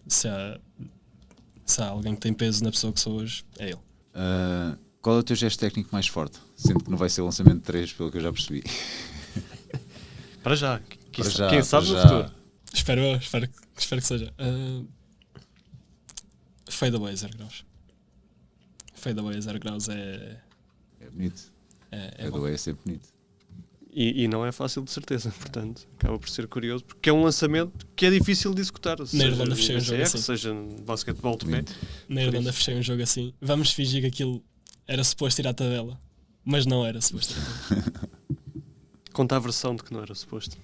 se há alguém que tem peso na pessoa que sou hoje, é ele. Qual é o teu gesto técnico mais forte? Sendo que não vai ser o lançamento de 3, pelo que eu já percebi. Para já. Para Quem sabe para no já. futuro. Espero que seja. Fadeaway 0 graus. Fadeaway 0 graus é bonito. bom. Fadeaway é sempre bonito. E não é fácil de certeza, portanto, acaba por ser curioso, porque é um lançamento que é difícil de executar. Na Irlanda fechei um jogo assim. Seja no basquetebol de pé. Bonito. Na Irlanda fechei um jogo assim. Vamos fingir que aquilo era suposto ir à tabela, mas não era suposto ir à tabela. Conta a versão de que não era suposto.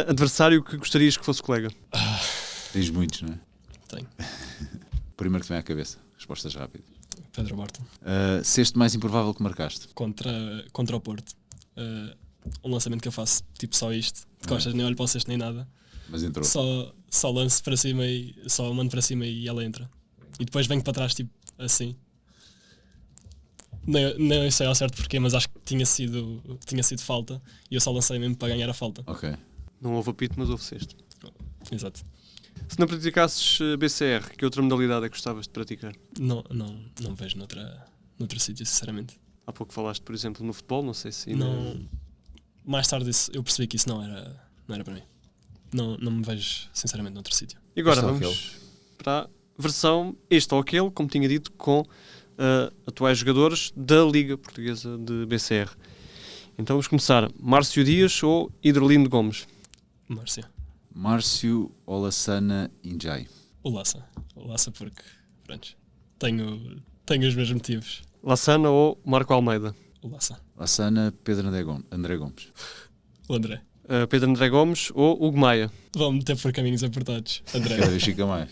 Adversário que gostarias que fosse colega? Tens muitos, não é? Tenho. Primeiro que vem à cabeça. Respostas rápidas. Pedro Barton. Sexto mais improvável que marcaste? Contra o Porto. Um lançamento que eu faço, tipo só isto, de costas, nem olho para o cesto nem nada. Mas entrou. Só lanço para cima e só mando para cima e ela entra. E depois venho para trás, tipo assim. Não sei ao certo porquê, mas acho que tinha sido falta e eu só lancei mesmo para ganhar a falta. Ok. Não houve apito, mas houve sexto. Exato. Se não praticasses BCR, que outra modalidade é que gostavas de praticar? Não vejo noutro sítio, sinceramente. Há pouco falaste, por exemplo, no futebol, não sei se... Não, mais tarde eu percebi que isso não era para mim. Não me vejo, sinceramente, noutro sítio. E agora Este ou vamos para a versão este ou aquele, como tinha dito, com atuais jogadores da Liga Portuguesa de BCR. Então vamos começar. Márcio Dias ou Hidrolindo Gomes? Márcio Olassana Injai. O Laça porque, pronto, tenho os meus motivos. Lassana ou Marco Almeida? O Laça. Olassana Pedro André Gomes. O André. Pedro André Gomes ou Hugo Maia? Vão meter por caminhos apertados. André. Cada vez fica mais.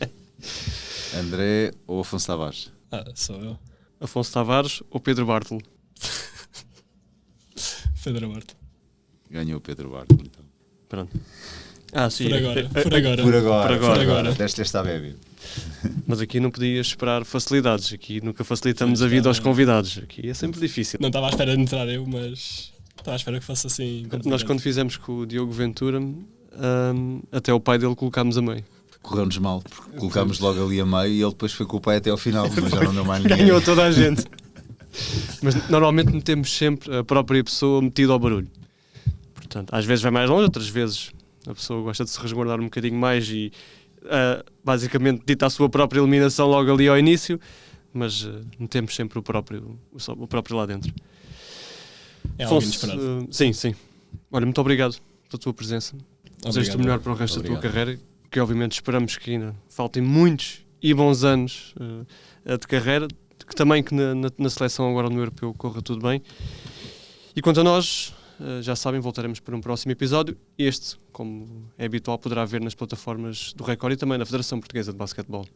André ou Afonso Tavares? Sou eu. Afonso Tavares ou Pedro Bartolo? Pedro Barto. Ganhou o Pedro Bartolo. Então. Pronto. Sim. Por agora. Desta está bem. Mas aqui não podias esperar facilidades. Aqui nunca facilitamos a vida aos convidados. Aqui é sempre difícil. Não estava à espera de entrar eu, mas estava à espera que fosse assim. Nós quando fizemos com o Diogo Ventura, até o pai dele colocámos a meio. Correu-nos mal, porque colocámos logo ali a meio e ele depois foi com o pai até ao final, mas já não deu mais ninguém. Ganhou toda a gente. Mas normalmente metemos sempre a própria pessoa metida ao barulho. Portanto, às vezes vai mais longe, outras vezes a pessoa gosta de se resguardar um bocadinho mais e basicamente dita a sua própria eliminação logo ali ao início, mas metemos sempre o próprio lá dentro. É algo inesperado. Sim. Olha, muito obrigado pela tua presença. Desejo-te o melhor para o resto da tua carreira, que obviamente esperamos que ainda faltem muitos e bons anos de carreira, que também que na seleção agora no Europeu corra tudo bem. E quanto a nós, já sabem, voltaremos para um próximo episódio. Este, como é habitual, poderá ver nas plataformas do Record e também na Federação Portuguesa de Basquetebol.